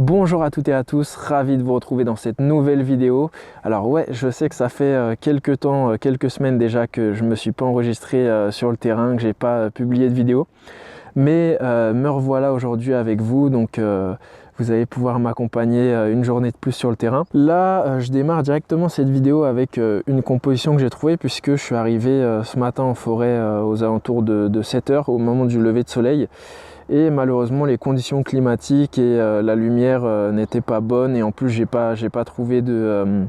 Bonjour à toutes et à tous, ravi de vous retrouver dans cette nouvelle vidéo. Alors ouais, je sais que ça fait quelques temps, quelques semaines déjà que je me suis pas enregistré sur le terrain, que j'ai pas publié de vidéo. Mais me revoilà aujourd'hui avec vous, donc vous allez pouvoir m'accompagner une journée de plus sur le terrain. Là, je démarre directement cette vidéo avec une composition que j'ai trouvée puisque je suis arrivé ce matin en forêt aux alentours de 7 h au moment du lever de soleil. Et malheureusement les conditions climatiques et la lumière n'étaient pas bonnes et en plus j'ai pas trouvé de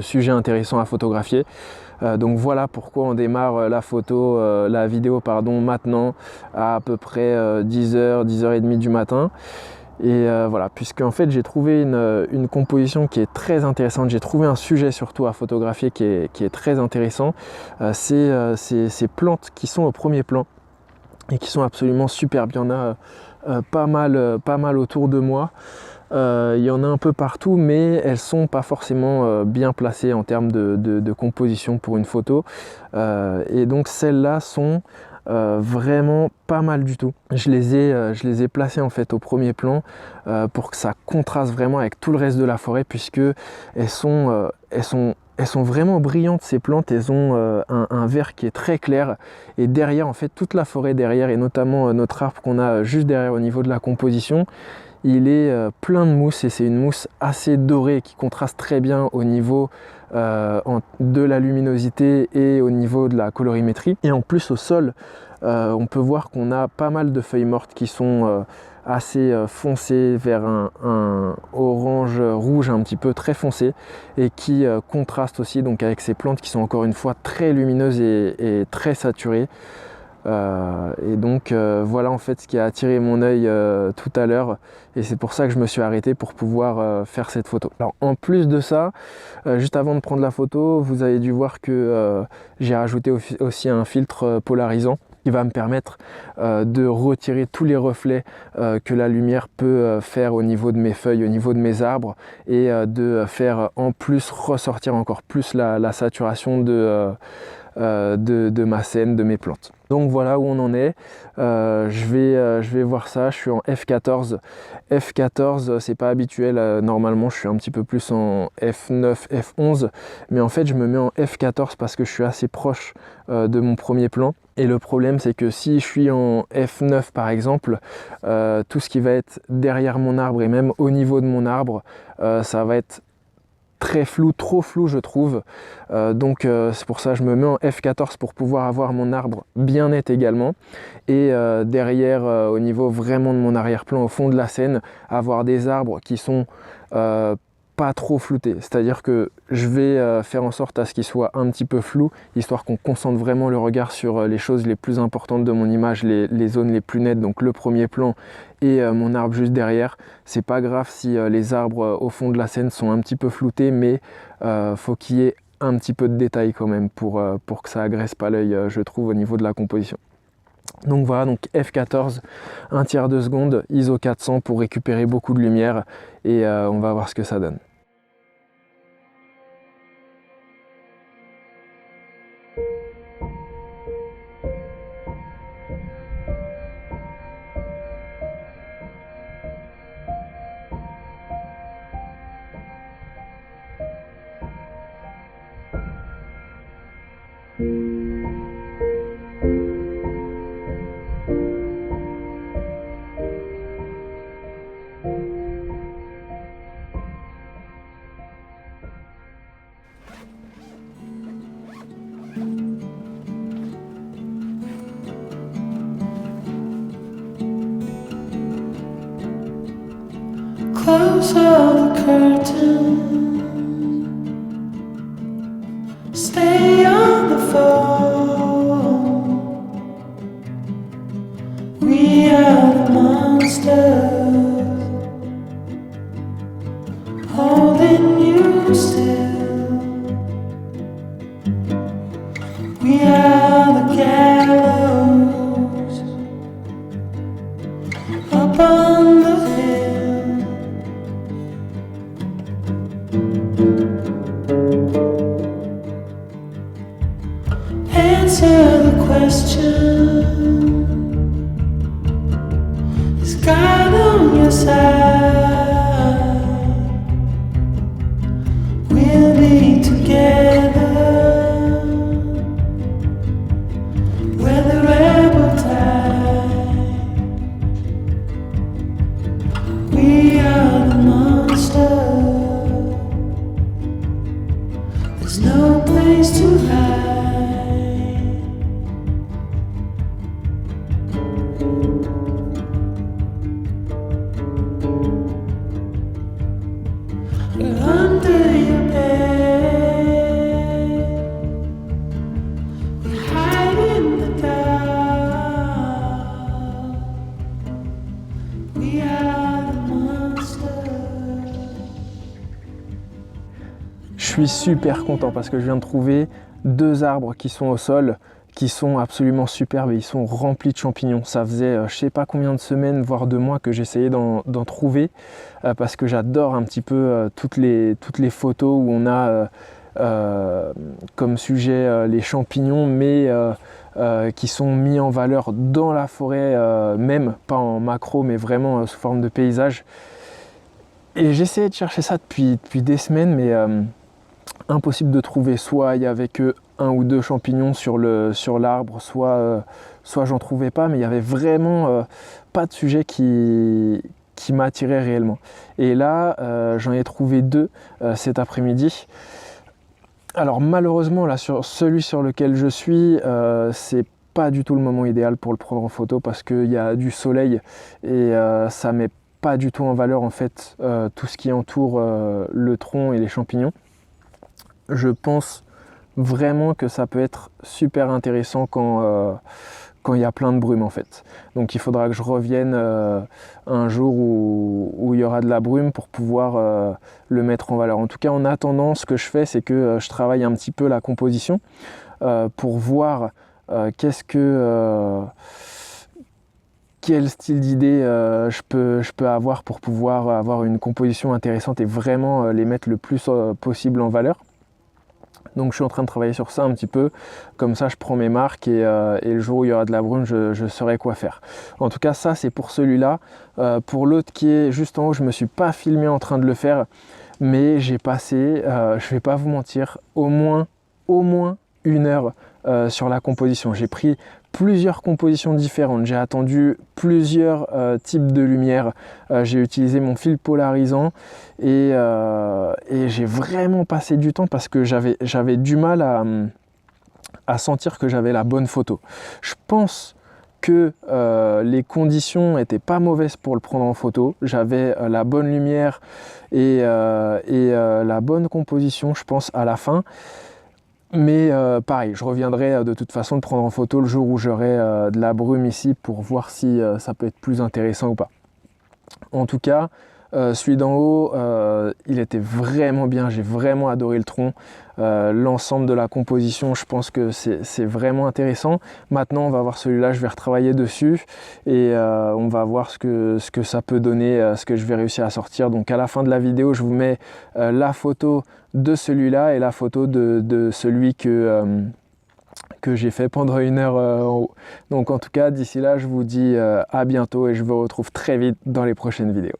sujet intéressant à photographier. Donc voilà pourquoi on démarre la vidéo maintenant à peu près 10 h, 10 h 30 du matin. Et voilà, puisque en fait j'ai trouvé une composition qui est très intéressante, j'ai trouvé un sujet surtout à photographier qui est très intéressant. C'est ces plantes qui sont au premier plan et qui sont absolument superbes. Il y en a pas mal autour de moi. Il y en a un peu partout, mais elles sont pas forcément bien placées en termes de composition pour une photo. Et donc celles-là sont vraiment pas mal du tout. Je les ai placées en fait au premier plan pour que ça contraste vraiment avec tout le reste de la forêt, puisque elles sont vraiment brillantes ces plantes. Elles ont un vert qui est très clair, et derrière en fait toute la forêt derrière, et notamment notre arbre qu'on a juste derrière au niveau de la composition, il est plein de mousse, et c'est une mousse assez dorée qui contraste très bien au niveau de la luminosité et au niveau de la colorimétrie. Et en plus au sol, on peut voir qu'on a pas mal de feuilles mortes qui sont assez foncées vers un orange rouge un petit peu très foncé, et qui contrastent aussi donc avec ces plantes qui sont encore une fois très lumineuses et très saturées. Et donc voilà en fait ce qui a attiré mon œil tout à l'heure, et c'est pour ça que je me suis arrêté pour pouvoir faire cette photo. Alors en plus de ça, juste avant de prendre la photo, vous avez dû voir que j'ai rajouté aussi un filtre polarisant qui va me permettre de retirer tous les reflets que la lumière peut faire au niveau de mes feuilles, au niveau de mes arbres, et de faire en plus ressortir encore plus la saturation de ma scène, de mes plantes. Donc voilà où on en est. Je vais voir ça. Je suis en F14. F14, c'est pas habituel. Normalement, je suis un petit peu plus en F9, F11. Mais en fait, je me mets en F14 parce que je suis assez proche de mon premier plan. Et le problème, c'est que si je suis en F9 par exemple, tout ce qui va être derrière mon arbre et même au niveau de mon arbre, ça va être très flou, trop flou je trouve. Donc c'est pour ça que je me mets en F14 pour pouvoir avoir mon arbre bien net également, et derrière au niveau vraiment de mon arrière-plan, au fond de la scène, avoir des arbres qui sont pas trop floutés, c'est-à-dire que je vais faire en sorte à ce qu'ils soient un petit peu flous, histoire qu'on concentre vraiment le regard sur les choses les plus importantes de mon image, les zones les plus nettes, donc le premier plan et mon arbre juste derrière. C'est pas grave si les arbres au fond de la scène sont un petit peu floutés, mais faut qu'il y ait un petit peu de détail quand même pour que ça agresse pas l'œil, je trouve, au niveau de la composition. Donc voilà, donc F14, 1/3 de seconde, ISO 400 pour récupérer beaucoup de lumière, et on va voir ce que ça donne. Close all the curtains, stay on the phone. We are the monsters, holding you still. We are the gallows up on the hill. suis super content parce que je viens de trouver 2 arbres qui sont au sol, qui sont absolument superbes et ils sont remplis de champignons. Ça faisait je sais pas combien de semaines, voire de mois que j'essayais d'en trouver parce que j'adore un petit peu toutes les photos où on a comme sujet les champignons, mais qui sont mis en valeur dans la forêt, même pas en macro, mais vraiment sous forme de paysage. Et j'essayais de chercher ça depuis des semaines, mais impossible de trouver. Soit il y avait que 1 ou 2 champignons sur l'arbre, soit j'en trouvais pas, mais il y avait vraiment pas de sujet qui m'attirait réellement. Et là, j'en ai trouvé 2 cet après-midi. Alors malheureusement, là, sur celui sur lequel je suis, c'est pas du tout le moment idéal pour le prendre en photo parce qu'il y a du soleil et ça met pas du tout en valeur en fait tout ce qui entoure le tronc et les champignons. Je pense vraiment que ça peut être super intéressant quand il y a plein de brume en fait. Donc il faudra que je revienne un jour où il y aura de la brume pour pouvoir le mettre en valeur. En tout cas, en attendant, ce que je fais, c'est que je travaille un petit peu la composition pour voir quel style d'idée je peux avoir pour pouvoir avoir une composition intéressante et vraiment les mettre le plus possible en valeur. Donc je suis en train de travailler sur ça un petit peu, comme ça je prends mes marques et le jour où il y aura de la brume, je saurai quoi faire. En tout cas, ça c'est pour celui-là. Pour l'autre qui est juste en haut, je ne me suis pas filmé en train de le faire, mais j'ai passé, je vais pas vous mentir, au moins 1 heure sur la composition. J'ai pris plusieurs compositions différentes, j'ai attendu plusieurs types de lumière, j'ai utilisé mon fil polarisant et j'ai vraiment passé du temps parce que j'avais du mal à sentir que j'avais la bonne photo. Je pense que les conditions n'étaient pas mauvaises pour le prendre en photo, j'avais la bonne lumière et la bonne composition, je pense, à la fin. Mais pareil, je reviendrai de toute façon le prendre en photo le jour où j'aurai de la brume ici pour voir si ça peut être plus intéressant ou pas. En tout cas, celui d'en haut, il était vraiment bien, j'ai vraiment adoré le tronc. L'ensemble de la composition, je pense que c'est vraiment intéressant. Maintenant, on va voir celui-là, je vais retravailler dessus et on va voir ce que ça peut donner, ce que je vais réussir à sortir. Donc à la fin de la vidéo, je vous mets la photo de celui-là et la photo de celui que j'ai fait pendant 1 heure en haut. Donc en tout cas, d'ici là, je vous dis à bientôt et je vous retrouve très vite dans les prochaines vidéos.